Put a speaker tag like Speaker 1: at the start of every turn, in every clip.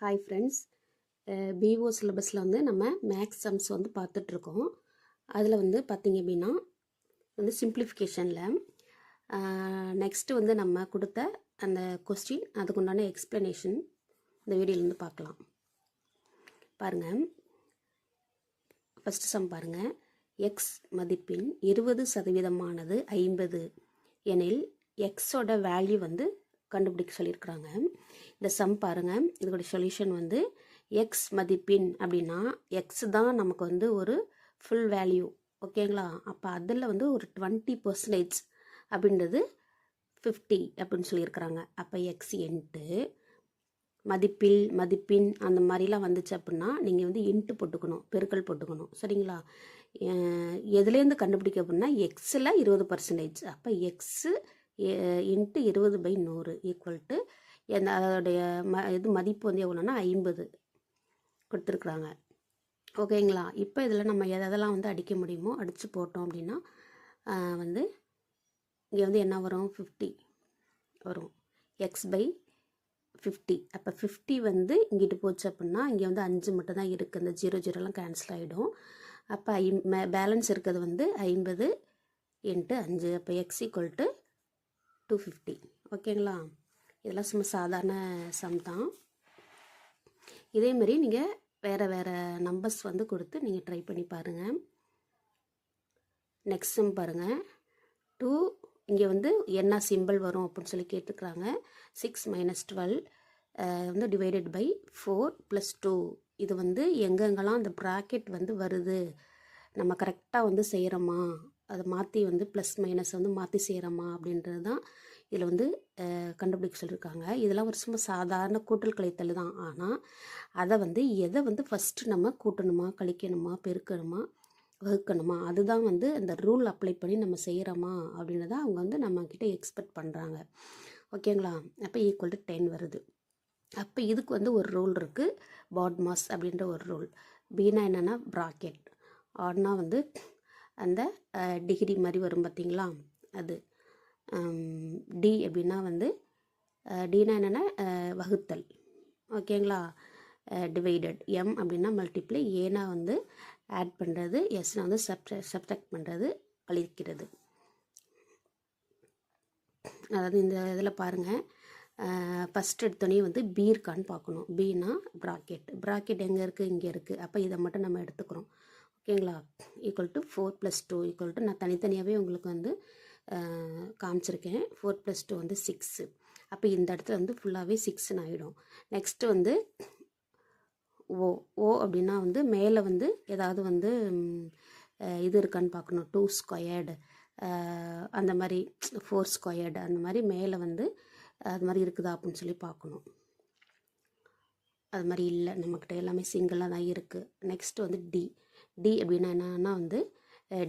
Speaker 1: Hi friends, PO சிலபஸில் வந்து நம்ம மேக்ஸ் சம்ஸ் வந்து பார்த்துட்ருக்கோம். அதில் வந்து பார்த்திங்க அப்படின்னா வந்து சிம்பிளிஃபிகேஷனில் நெக்ஸ்ட்டு வந்து நம்ம கொடுத்த அந்த கொஸ்டின் அதுக்குண்டான எக்ஸ்ப்ளனேஷன் இந்த வீடியோலேருந்து பார்க்கலாம். பாருங்கள், ஃபஸ்ட்டு சம் பாருங்கள். எக்ஸ் மதிப்பின் 20% 50 எனில் எக்ஸோட வேல்யூ வந்து கண்டுபிடிக்க சொல்லியிருக்கிறாங்க. இந்த சம் பாருங்கள், இதோட சொல்யூஷன் வந்து எக்ஸ் மதிப்பின் அப்படின்னா எக்ஸ் தான் நமக்கு வந்து ஒரு ஃபுல் வேல்யூ, ஓகேங்களா? அப்போ அதில் வந்து ஒரு 20% அப்படின்றது 50 அப்படின்னு சொல்லியிருக்கிறாங்க. அப்போ எக்ஸ் இன்ட்டு மதிப்பின் அந்த மாதிரிலாம் வந்துச்சு அப்படின்னா நீங்கள் வந்து இன்ட்டு போட்டுக்கணும், பெருக்கல் போட்டுக்கணும், சரிங்களா? எதுலேருந்து கண்டுபிடிக்க அப்படின்னா எக்ஸில் 20%. அப்போ எக்ஸு இன்ட்டு 20/100 ஈக்குவல் டு அதோடைய மதிப்பு வந்து எவ்வளோன்னா 50 கொடுத்துருக்குறாங்க, ஓகேங்களா? இப்போ இதில் நம்ம எதெல்லாம் வந்து அடிக்க முடியுமோ அடித்து போட்டோம் அப்படின்னா வந்து இங்கே வந்து என்ன வரும், 50 வரும். x/50. அப்போ 50 வந்து இங்கிட்டு போச்சு அப்படின்னா இங்கே வந்து 5 மட்டும் தான் இருக்குது, இந்த 0 கேன்சல் ஆகிடும். அப்போ பேலன்ஸ் இருக்கிறது வந்து 50 × 5. அப்போ x = 250, ஓகேங்களா? இதெல்லாம் சும்மா சாதாரண சம் தான். இதேமாரி நீங்கள் வேறு நம்பர்ஸ் வந்து கொடுத்து நீங்கள் ட்ரை பண்ணி பாருங்கள். நெக்ஸ்ட் சம் பாருங்கள். 2 இங்கே வந்து என்ன சிம்பிள் வரும் அப்படின்னு சொல்லி கேட்டுக்கிறாங்க. 6 - 12 வந்து டிவைடட் பை 4 + 2. இது வந்து எங்கெங்கெல்லாம் அந்த ப்ராக்கெட் வந்து வருது, நம்ம கரெக்டாக வந்து செய்கிறோமா, அதை மாற்றி வந்து ப்ளஸ் மைனஸ் வந்து மாற்றி செய்கிறோமா அப்படின்றது தான் இதில் வந்து கண்டுபிடிக்க சொல்லியிருக்காங்க. இதெல்லாம் ஒரு சும்மா சாதாரண கூட்டல் கழித்தல் தான். ஆனால் அதை வந்து எதை வந்து ஃபஸ்ட்டு நம்ம கூட்டணுமா, கழிக்கணுமா, பெருக்கணுமா, வகுக்கணுமா, அதுதான் வந்து அந்த ரூல் அப்ளை பண்ணி நம்ம செய்கிறோமா அப்படின்றத அவங்க வந்து நம்மக்கிட்ட எக்ஸ்பெக்ட் பண்ணுறாங்க, ஓகேங்களா? அப்போ ஈக்குவல் டு 10 வருது. அப்போ இதுக்கு வந்து ஒரு ரூல் இருக்குது, பாட்மாஸ் அப்படின்ற ஒரு ரூல். பீனா என்னென்னா ப்ராக்கெட், ஆட்னா வந்து அந்த டிகிரி மாதிரி வரும் பார்த்திங்களா, அது. டி அப்படின்னா வந்து டினா என்னென்னா வகுத்தல், ஓகேங்களா? டிவைடட். எம் அப்படின்னா மல்டிப்ளை, ஏனா வந்து ஆட் பண்ணுறது, எஸ்னா வந்து சப்ட்ராக்ட் பண்ணுறது, கழிக்கிறது. அதாவது இந்த இதில் பாருங்கள், ஃபஸ்ட் எடுத்தோடனே வந்து பி இருக்கான்னு பார்க்கணும். பீனா ப்ராக்கெட் எங்கே இருக்குது, இங்கே இருக்குது. அப்போ இதை மட்டும் நம்ம எடுத்துக்கிறோம், ஓகேங்களா? ஈக்குவல் டு 4 + 2 ஈக்குவல் டு, நான் தனித்தனியாகவே உங்களுக்கு வந்து காமிச்சிருக்கேன். 4 + 2 வந்து 6. அப்போ இந்த இடத்துல வந்து ஃபுல்லாகவே 6ன்னு ஆகிடும். நெக்ஸ்ட்டு வந்து ஓ அப்படின்னா வந்து மேலே வந்து ஏதாவது வந்து இது இருக்கான்னு பார்க்கணும். 2 ஸ்கொயர்டு அந்த மாதிரி, 4 ஸ்கொயர்டு அந்த மாதிரி மேலே வந்து அது மாதிரி இருக்குதா அப்படின்னு சொல்லி பார்க்கணும். அது மாதிரி இல்லை, நம்மக்கிட்ட எல்லாமே சிங்கிளாக தான் இருக்குது. நெக்ஸ்ட்டு வந்து டி அப்படின்னா என்னன்னா வந்து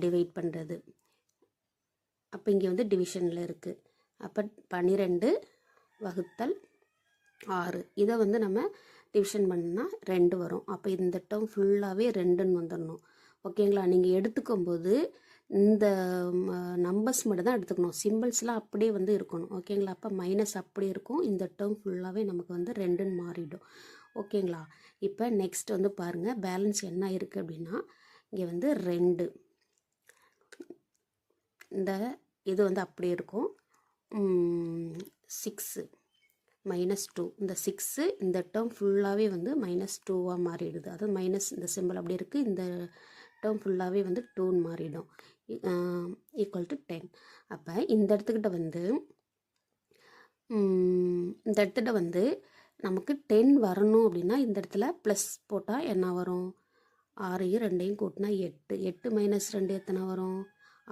Speaker 1: டிவைட் பண்ணுறது. அப்போ இங்கே வந்து டிவிஷனில் இருக்குது. அப்போ 12 / 6. இதை வந்து நம்ம டிவிஷன் பண்ணால் 2 வரும். அப்போ இந்த டேர்ம் ஃபுல்லாகவே 2ன்னு வந்துடணும், ஓகேங்களா? நீங்கள் எடுத்துக்கும்போது இந்த நம்பர்ஸ் மட்டும் தான் எடுத்துக்கணும், சிம்பிள்ஸ்லாம் அப்படியே வந்து இருக்கணும், ஓகேங்களா? அப்போ மைனஸ் அப்படியே இருக்கும், இந்த டேர்ம் ஃபுல்லாகவே நமக்கு வந்து 2ன்னு மாறிடும், ஓகேங்களா? இப்போ நெக்ஸ்ட் வந்து பாருங்கள், பேலன்ஸ் என்ன இருக்குது அப்படின்னா இங்கே வந்து 2, இந்த இது வந்து அப்படியே இருக்கும். 6 - 2, இந்த 6 இந்த டேர்ம் ஃபுல்லாகவே வந்து -2ஆக மாறிடுது. அதாவது மைனஸ் இந்த சிம்பிள் அப்படியே இருக்குது, இந்த டேர்ம் ஃபுல்லாகவே வந்து 2ன்னு மாறிடும். Equal to 10. அப்போ இந்த இடத்துக்கிட்ட வந்து நமக்கு 10 வரணும் அப்படின்னா இந்த இடத்துல ப்ளஸ் போட்டால் என்ன வரும், 6யும் 2யும் கூட்டினா 8. 8 - 2 எத்தனை வரும்,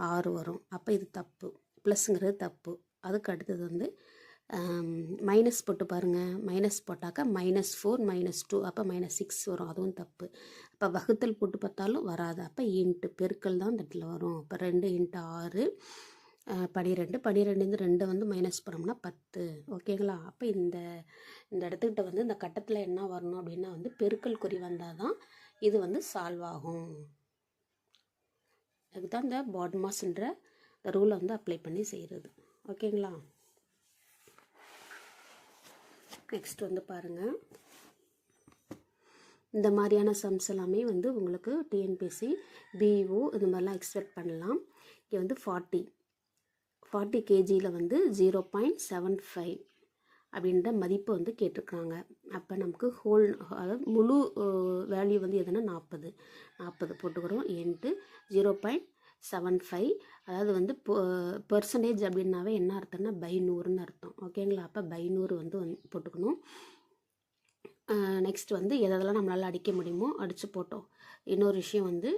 Speaker 1: 6 வரும். அப்போ இது தப்பு, ப்ளஸ்ங்கிறது தப்பு. அதுக்கு அடுத்தது வந்து மைனஸ் போட்டு பாருங்கள், மைனஸ் போட்டாக்கா -4 - 2, அப்போ -6 வரும், அதுவும் தப்பு. அப்போ வகுத்தல் போட்டு பார்த்தாலும் வராது. அப்போ இன்ட்டு பெருக்கல் தான் இந்த இடத்துல வரும். அப்போ 2 × 6 12. 12 2 வந்து மைனஸ் பண்ணோம்னா 10, ஓகேங்களா? அப்போ இந்த இடத்துக்கிட்ட வந்து இந்த கட்டத்தில் என்ன வரணும் அப்படின்னா வந்து பெருக்கல் குறி வந்தால் தான் இது வந்து சால்வ் ஆகும். அதுக்கு தான் இந்த பாட்மாஸ்ன்ற இந்த ரூலை வந்து அப்ளை பண்ணி செய்கிறது, ஓகேங்களா? நெக்ஸ்ட் வந்து பாருங்கள், இந்த மாதிரியான சம்ஸ் எல்லாமே வந்து உங்களுக்கு டிஎன்பிஎஸ்சி பிஇஓ இந்த மாதிரிலாம் எக்ஸ்பெக்ட் பண்ணலாம். இங்கே வந்து 40 கேஜியில் வந்து 0.75 அப்படின்ற மதிப்பு வந்து கேட்டிருக்காங்க. அப்போ நமக்கு அதாவது முழு வேல்யூ வந்து எதுனா 40 போட்டுக்கிறோம் இன்ட்டு 0.75. அதாவது வந்து பெர்சன்டேஜ் அப்படின்னாவே என்ன அர்த்தம்னா பை 100ன்னு அர்த்தம். ஓகேங்களா? அப்போ பை 100 வந்து போட்டுக்கணும். நெக்ஸ்ட் வந்து எதெல்லாம் நம்மளால் அடிக்க முடியுமோ அடித்து போட்டோம். இன்னொரு விஷயம் வந்து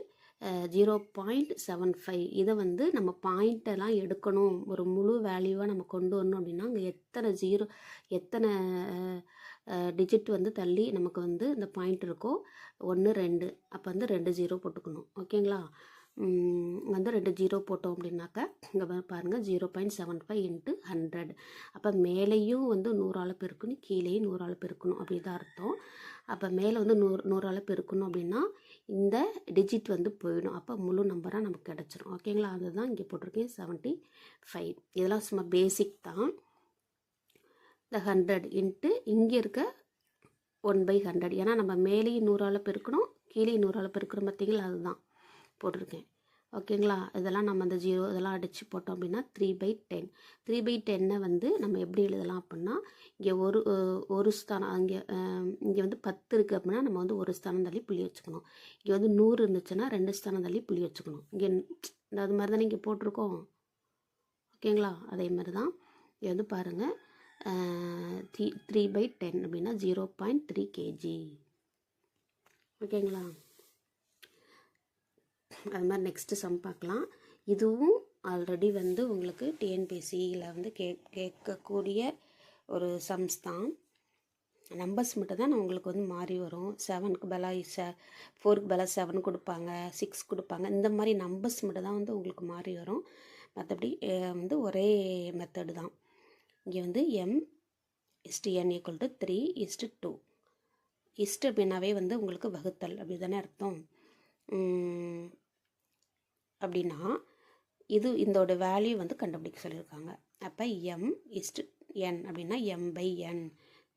Speaker 1: 0.75 இதை வந்து நம்ம பாயிண்டெல்லாம் எடுக்கணும், ஒரு முழு வேல்யூவாக நம்ம கொண்டு வரணும் அப்படின்னா அங்கே எத்தனை டிஜிட் வந்து தள்ளி நமக்கு வந்து இந்த பாயிண்ட் இருக்கோ 1 2 அப்போ வந்து 2 0 போட்டுக்கணும். ஓகேங்களா? வந்து 2 0 போட்டோம் அப்படின்னாக்கா இங்கே பாருங்கள் 0.75 இன்ட்டு 100. அப்போ மேலேயும் வந்து 100ஆல் பெருக்கணும், கீழேயும் 100ஆல் பெருக்கணும் அப்படி தான் அர்த்தம். அப்போ மேலே வந்து 100ஆல் பெருக்கணும் அப்படின்னா இந்த டிஜிட் வந்து போயிடும். அப்போ முழு நம்பராக நமக்கு கிடச்சிரும். ஓகேங்களா? அதுதான் இங்கே போட்டிருக்கேன் 75. இதெல்லாம் சும்மா பேசிக் தான். இந்த 100 இன்ட்டு இங்கே இருக்க 1/100. ஏன்னா நம்ம மேலேயும் 100ஆல் பெருக்கணும், கீழேயும் 100ஆல் பெருக்கணும் பார்த்தீங்களா? அதுதான் போட்டிருக்கேன். ஓகேங்களா? இதெல்லாம் நம்ம அந்த 0 இதெல்லாம் அடித்து போட்டோம் அப்படின்னா 3/10. 3/10 வந்து நம்ம எப்படி எழுதலாம் அப்படின்னா இங்கே ஒரு ஸ்தானம் இங்கே வந்து 10 இருக்குது அப்படின்னா நம்ம வந்து ஒரு ஸ்தானம் தள்ளி புள்ளி வச்சுக்கணும். இங்கே வந்து 100 இருந்துச்சுன்னா 2 ஸ்தானம் தள்ளி புள்ளி வச்சுக்கணும். இங்கே அது மாதிரி தானே இங்கே போட்டிருக்கோம். ஓகேங்களா? அதே மாதிரி தான் இங்கே வந்து பாருங்கள் 3/10 அப்படின்னா 0.3 kg. ஓகேங்களா? அது மாதிரி நெக்ஸ்ட்டு சம் பார்க்கலாம். இதுவும் ஆல்ரெடி வந்து உங்களுக்கு டிஎன்பிஎஸ்சியில் வந்து கேட்கக்கூடிய ஒரு சம்ஸ் தான். நம்பர்ஸ் மட்டும் தான் உங்களுக்கு வந்து மாறி வரும். 7க்கு பதிலாக 4க்கு பதிலாக 7 கொடுப்பாங்க, 6 கொடுப்பாங்க. இந்த மாதிரி நம்பர்ஸ் மட்டும் தான் வந்து உங்களுக்கு மாறி வரும். மற்றபடி வந்து ஒரே மெத்தடு தான். இங்கே வந்து m/n = 3:2. இஸ்ட் அப்படின்னாவே வந்து உங்களுக்கு வகுத்தல் அப்படி தானே அர்த்தம். அப்படின்னா இதோட வேல்யூ வந்து கண்டுபிடிக்க சொல்லியிருக்காங்க. அப்போ m/n அப்படின்னா m/n.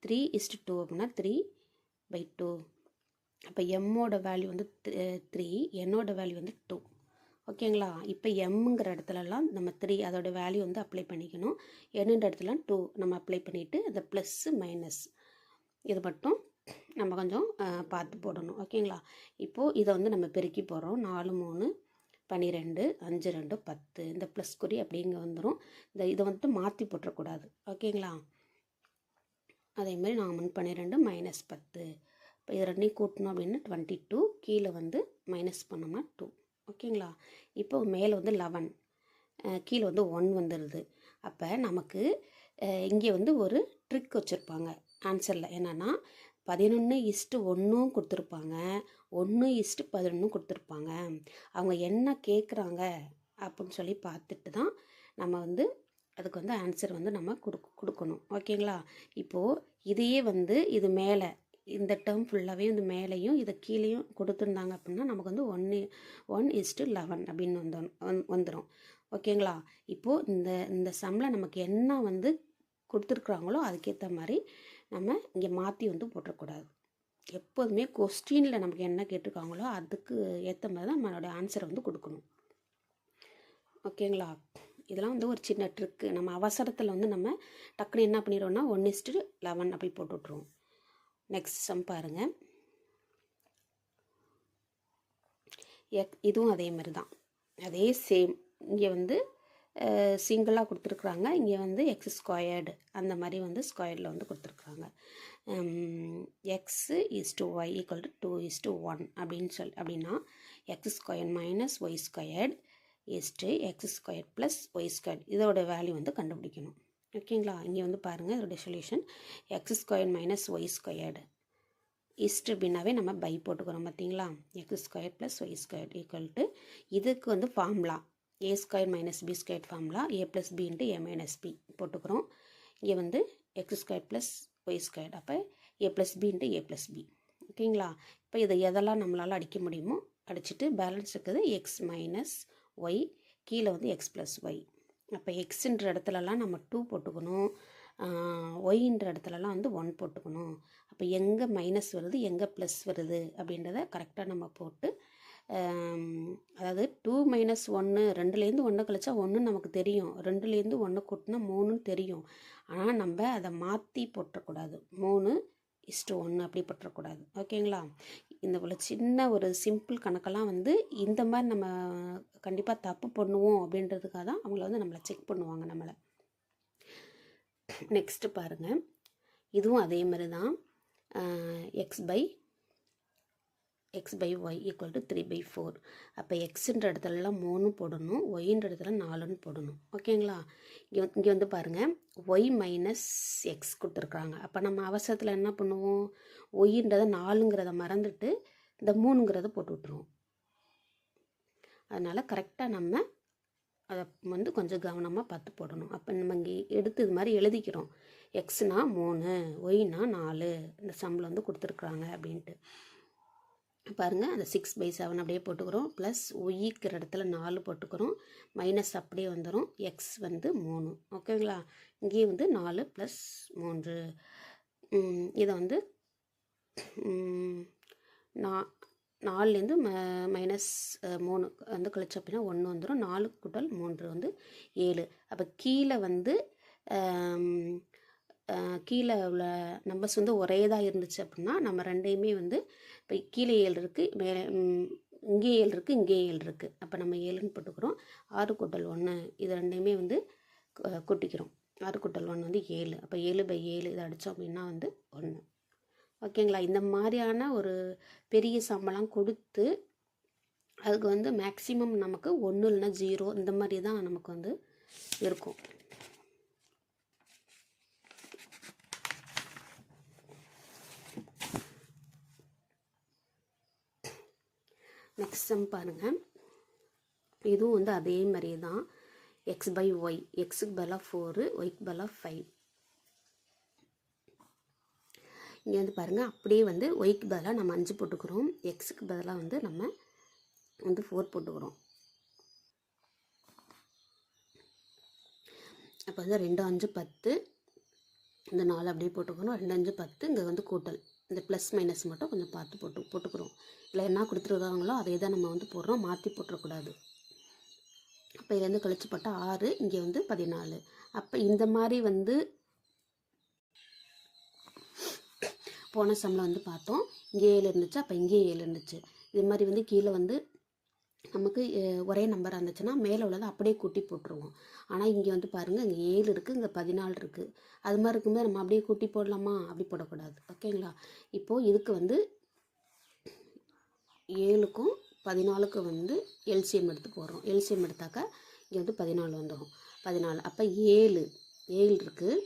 Speaker 1: 3:2 அப்படின்னா 3/2. அப்போ எம்மோட வேல்யூ வந்து 3, என்னோட வேல்யூ வந்து 2. ஓகேங்களா? இப்போ எம்ங்கிற இடத்துலலாம் நம்ம 3 அதோட வேல்யூ வந்து அப்ளை பண்ணிக்கணும். என்னன்ற இடத்துல 2 நம்ம அப்ளை பண்ணிவிட்டு அந்த ப்ளஸ்ஸு மைனஸ் இது மட்டும் நம்ம கொஞ்சம் பார்த்து போடணும். ஓகேங்களா? இப்போது இதை வந்து நம்ம பெருக்கி போகிறோம். 4 3 12 5 2 10. இந்த ப்ளஸ் குறி அப்படிங்க வந்துடும். இதை வந்துட்டு மாற்றி போட்டுறக்கூடாது. ஓகேங்களா? அதேமாதிரி 4 12 -10. இப்போ இது ரெண்டையும் கூட்டணும் அப்படின்னா 22. கீழே வந்து மைனஸ் பண்ணோம்னா 2. ஓகேங்களா? இப்போ மேலே வந்து 11, கீழே வந்து 1 வந்துடுது. அப்போ நமக்கு இங்கே வந்து ஒரு ட்ரிக் வச்சுருப்பாங்க ஆன்சரில். என்னென்னா 11:1 கொடுத்துருப்பாங்க, 1:11 கொடுத்துருப்பாங்க. அவங்க என்ன கேட்குறாங்க அப்படின்னு சொல்லி பார்த்துட்டு தான் நம்ம வந்து அதுக்கு வந்து ஆன்சர் வந்து நம்ம கொடுக்கணும். ஓகேங்களா? இப்போது இதையே வந்து இது மேலே இந்த டேர்ம் ஃபுல்லாகவே இந்த மேலேயும் இதை கீழேயும் கொடுத்துருந்தாங்க அப்படின்னா நமக்கு வந்து 1:11 அப்படின்னு வந்துடும். ஓகேங்களா? இப்போது இந்த சம்மில் நமக்கு என்ன வந்து கொடுத்துருக்குறாங்களோ அதுக்கேற்ற மாதிரி நம்ம இங்கே மாற்றி வந்து போட்டுறக்கூடாது. எப்போதுமே கொஸ்டினில் நமக்கு என்ன கேட்டிருக்காங்களோ அதுக்கு ஏற்ற மாதிரி தான் நம்மளோட ஆன்சரை வந்து கொடுக்கணும். ஓகேங்களா? இதெல்லாம் வந்து ஒரு சின்ன ட்ரிக்கு. நம்ம அவசரத்தில் வந்து நம்ம டக்குன்னு என்ன பண்ணிடுவோம்னா 1:11 அப்படி போட்டு விட்ருவோம். நெக்ஸ்ட் சம் பாருங்கள். இதுவும் அதே மாதிரி தான், அதே சேம். இங்கே வந்து சிங்கிளாக கொடுத்துருக்குறாங்க, இங்கே வந்து x² அந்த மாதிரி வந்து ஸ்கொயரில் வந்து கொடுத்துருக்குறாங்க. x/y = 2:1 அப்படின்னா x² - y² x² + y². இதோட வேல்யூ வந்து கண்டுபிடிக்கணும். ஓகேங்களா? இங்கே வந்து பாருங்கள் இதோட சொல்யூஷன் x² - y² இஸ்ட் அப்படின்னாவே நம்ம பை போட்டுக்கிறோம் பார்த்தீங்களா? x² + y² இதுக்கு வந்து formula a² - b² formula a + b × a - b போட்டுக்கிறோம். இங்கே வந்து x² + y². அப்போ a + b × a + b. ஓகேங்களா? இப்போ இதை எதெல்லாம் நம்மளால் அடிக்க முடியுமோ அடிச்சுட்டு பேலன்ஸ் இருக்குது x - y, கீழே வந்து x + y. அப்போ எக்ஸுன்ற இடத்துலலாம் நம்ம 2 போட்டுக்கணும், ஒய்ன்ற இடத்துலலாம் வந்து 1 போட்டுக்கணும். அப்போ எங்கே மைனஸ் வருது எங்கே ப்ளஸ் வருது அப்படின்றத கரெக்டாக நம்ம போட்டு அதாவது 2 - 1 2லேருந்து 1 கழிச்சா 1 நமக்கு தெரியும், 2லேருந்து 1 கூட்டினா 3ன்னு தெரியும். ஆனால் நம்ம அதை மாற்றி போட்டுறக்கூடாது, 3:1 அப்படி போட்டுறக்கூடாது. ஓகேங்களா? இந்த போல் சின்ன ஒரு சிம்பிள் கணக்கெல்லாம் வந்து இந்த மாதிரி நம்ம கண்டிப்பாக தப்பு பண்ணுவோம் அப்படின்றதுக்காக தான் அவங்கள வந்து நம்மளை செக் பண்ணுவாங்க நம்மளை. நெக்ஸ்ட்டு பாருங்கள், இதுவும் அதே மாதிரி தான். x by y equal to 3/4. அப்போ எக்ஸுன்ற இடத்துலலாம் 3 போடணும், ஒய்ன்ற இடத்துல 4ன்னு போடணும். ஓகேங்களா? இங்கே வந்து பாருங்கள், ஒய் மைனஸ் எக்ஸ் கொடுத்துருக்குறாங்க. அப்போ நம்ம அவசரத்தில் என்ன பண்ணுவோம், ஒய்ன்றதை 4ங்கிறத மறந்துட்டு இந்த 3ங்கிறத போட்டு விட்ருவோம். அதனால் கரெக்டாக நம்ம அதை வந்து கொஞ்சம் கவனமாக பார்த்து போடணும். அப்போ நம்ம இங்கே எடுத்து இது மாதிரி எழுதிக்கிறோம், எக்ஸ்னா 3, ஒய்னா 4 இந்த சம்மில் வந்து கொடுத்துருக்குறாங்க அப்படின்ட்டு. பாருங்கள், அந்த 6/7 அப்படியே போட்டுக்கிறோம், ப்ளஸ் ஒய்க்கிற இடத்துல 4 போட்டுக்கிறோம், மைனஸ் அப்படியே வந்துடும், எக்ஸ் வந்து 3. ஓகேங்களா? இங்கேயே வந்து 4 + 3. இதை வந்து 4லேருந்து -3 வந்து கழிச்சு அப்படின்னா 1 வந்துடும். 4 கூட்டல் 3 வந்து 7. அப்போ கீழே வந்து கீழே உள்ள நம்பர்ஸ் வந்து ஒரே தான் இருந்துச்சு அப்படின்னா நம்ம ரெண்டையுமே வந்து இப்போ கீழே 7 இருக்குது, மேலே இங்கே 7 இருக்குது, இங்கே 7 இருக்குது. அப்போ நம்ம 7ன்னு போட்டுக்கிறோம். 6 கூட்டல் 1 இது ரெண்டையுமே வந்து கூட்டிக்கிறோம். 6 கூட்டல் 1 வந்து 7. அப்போ 7/7 இதை அடித்தோம் அப்படின்னா வந்து 1. ஓகேங்களா? இந்த மாதிரியான ஒரு பெரிய சம்பளம் கொடுத்து அதுக்கு வந்து மேக்ஸிமம் நமக்கு 1 இல்லைன்னா 0 இந்த மாதிரி தான் நமக்கு வந்து இருக்கும். நெக்ஸ்ட் சம் பாருங்கள், இதுவும் வந்து அதே மாதிரி தான். x by y, எக்ஸுக்கு பதிலாக 4, ஒய்க்கு பதிலாக 5. இங்கே வந்து பாருங்கள், அப்படியே வந்து ஒய்க்கு பதிலாக நம்ம 5 போட்டுக்கிறோம், எக்ஸுக்கு பதிலாக வந்து நம்ம வந்து 4 போட்டுக்கிறோம். அப்போ வந்து 2 5 10, இந்த 4 அப்படியே போட்டுக்கிறோம், 2 5 10. இங்கே வந்து கூட்டல், இந்த ப்ளஸ் மைனஸ் மட்டும் கொஞ்சம் பார்த்து போட்டுக்கிறோம். இல்லை என்ன கொடுத்துருக்காங்களோ அதே தான் நம்ம வந்து போடுறோம், மாற்றி போட்டுறக்கூடாது. அப்போ இதுலேருந்து கழிச்சு போட்டால் 6, இங்கே வந்து 14. அப்போ இந்த மாதிரி வந்து போன சம்மில் வந்து பார்த்தோம், இங்கே 7 இருந்துச்சு, அப்போ இங்கே 7 இருந்துச்சு. இது மாதிரி வந்து கீழே வந்து நமக்கு ஒரே நம்பராக இருந்துச்சுன்னா மேலே உள்ளதை அப்படியே கூட்டி போட்டுருவோம். ஆனால் இங்கே வந்து பாருங்கள், இங்கே 7 இருக்குது, இங்கே 14 இருக்குது. அது மாதிரி இருக்கும்போது நம்ம அப்படியே கூட்டி போடலாமா? அப்படி போடக்கூடாது. ஓகேங்களா? இப்போது இதுக்கு வந்து 7க்கும் 14க்கும் வந்து எல்சிஎம் எடுத்து போடுறோம். எல்சிஎம் எடுத்தாக்கா இங்கே வந்து 14 வந்துடும். 14 அப்போ 7 இருக்குது.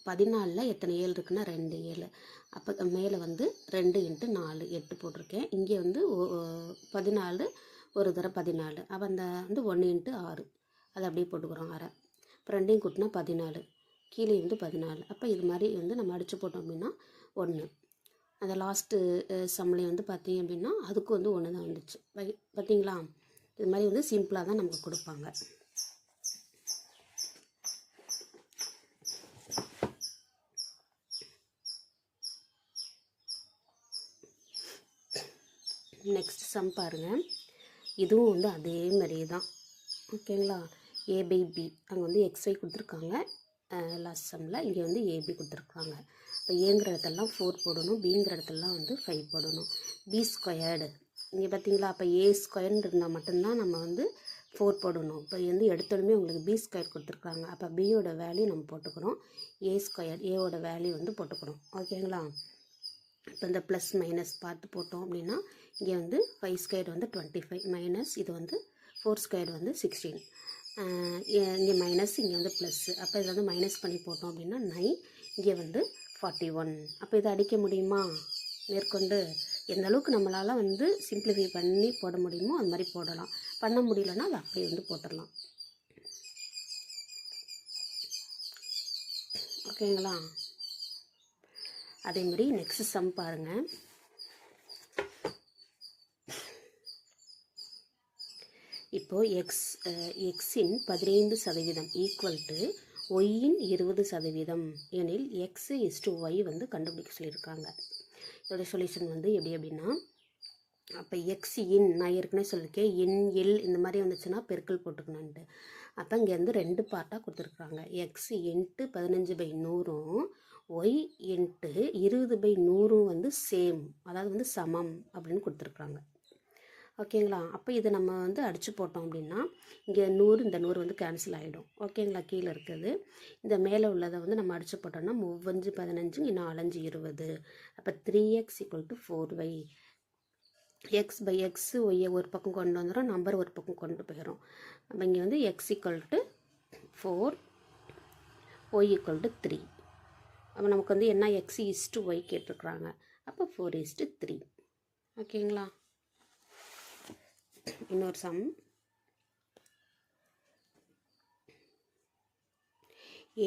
Speaker 1: 14ல் எத்தனை 7 இருக்குன்னா 2 7. அப்போ மேலே வந்து 2 × 4 8 போட்டிருக்கேன். இங்கே வந்து 14 ஒரு தடவை 14. அப்போ அந்த வந்து 1 × 6 அதை அப்படியே போட்டுக்கிறோம் 1/2. இப்போ 2யும் கூட்டினா 14, கீழே வந்து 14. அப்போ இது மாதிரி வந்து நம்ம அடித்து போட்டோம் அப்படின்னா 1. அந்த லாஸ்ட்டு சம்மில் வந்து பார்த்தீங்க அப்படின்னா அதுக்கு வந்து 1 தான் வந்துச்சு. பார்த்தீங்களா? இது மாதிரி வந்து சிம்பிளாக தான் நமக்கு கொடுப்பாங்க. நெக்ஸ்ட் சம் பாருங்கள், இதுவும் வந்து அதே மாதிரியே தான். ஓகேங்களா? a/b அங்கே வந்து xy கொடுத்துருக்காங்க லாஸ்ட் சம்மில், இங்கே வந்து ab கொடுத்துருக்காங்க. இப்போ ஏங்கிற இடத்துலலாம் 4 போடணும், பிங்கிற இடத்துலலாம் வந்து 5 போடணும். b², இங்கே பார்த்தீங்களா? அப்போ a² இருந்தால் மட்டும்தான் நம்ம வந்து 4 போடணும். இப்போ வந்து எடுத்தோடனே உங்களுக்கு b² கொடுத்துருக்காங்க. அப்போ பியோட வேல்யூ நம்ம போட்டுக்கிறோம், a², ஏவோட வேல்யூ வந்து போட்டுக்கிறோம். ஓகேங்களா? இப்போ இந்த ப்ளஸ் மைனஸ் பார்த்து போட்டோம் அப்படின்னா இங்கே வந்து 5² வந்து 25, மைனஸ் இது வந்து 4² வந்து 16. இங்கே மைனஸ், இங்கே வந்து ப்ளஸ்ஸு. அப்போ இதில் வந்து மைனஸ் பண்ணி போட்டோம் அப்படின்னா 9, இங்கே வந்து 41. அப்போ இதை அடிக்க முடியுமா? மேற்கொண்டு எந்த அளவுக்கு நம்மளால் வந்து சிம்பிளிஃபை பண்ணி போட முடியுமோ அது மாதிரி போடலாம். பண்ண முடியலன்னா அதை அப்படியே வந்து போட்டுடலாம். ஓகேங்களா? அதே மாதிரி நெக்ஸ்ட் சம் பாருங்கள். இப்போது எக்ஸின் 15% ஈக்குவல் டு ஒய்யின் 20% எனில் x/y வந்து கண்டுபிடிக்க சொல்லியிருக்காங்க. இதோட சொல்யூஷன் வந்து எப்படி அப்படின்னா, அப்போ எக்ஸ் இன் நான் ஏற்கனவே சொல்லியிருக்கேன், இன் எல் இந்த மாதிரி வந்துச்சுன்னா பெருக்கல் போட்டுக்கணுன்ட்டு. அப்போ இங்கேருந்து 2 பார்ட்டாக கொடுத்துருக்குறாங்க. எக்ஸ் இன்ட்டு 15/100 ஒய் இன்ட்டு 20/100 வந்து சேம், அதாவது வந்து சமம் அப்படின்னு கொடுத்துருக்குறாங்க. ஓகேங்களா? அப்போ இதை நம்ம வந்து அடித்து போட்டோம் அப்படின்னா இங்கே 100 இந்த 100 வந்து கேன்சல் ஆகிடும். ஓகேங்களா? கீழே இருக்குது இந்த மேலே உள்ளதை வந்து நம்ம அடித்து போட்டோம்னா 3 15 4 20. அப்போ 3x = 4y. x/x ஒய்யை ஒரு பக்கம் கொண்டு வந்துடும், நம்பர் ஒரு பக்கம் கொண்டு போயிடும். அப்போ இங்கே வந்து x = 4 y = 3. அப்போ நமக்கு வந்து என்ன x/y கேட்டிருக்கிறாங்க. அப்போ 4/3. ஓகேங்களா? இன்னொரு சம்,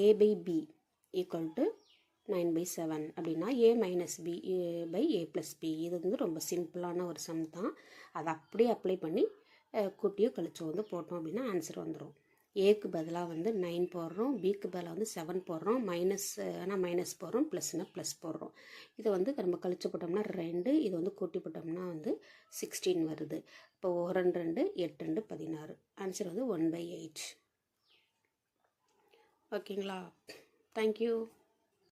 Speaker 1: a/b = 9/7 அப்படின்னா a - b/a+b. இது வந்து ரொம்ப சிம்பிளான ஒரு சம் தான். அதை அப்படியே அப்ளை பண்ணி கூட்டியோ கழிச்சோ வந்து போட்டோம் அப்படின்னா ஆன்சர் வந்துடும். ஏக்கு பதிலாக வந்து 9 போடுறோம், பிக்கு பதிலாக வந்து 7 போடுறோம், மைனஸ் போடுறோம், ப்ளஸ் போடுறோம். இதை வந்து நம்ம கழிச்சு போட்டோம்னா 2, இது வந்து கூட்டி போட்டோம்னா வந்து 16 வருது. இப்போ 1 2 8 2 16. ஆன்சர் வந்து 1/8. ஓகேங்களா? தேங்க்யூ.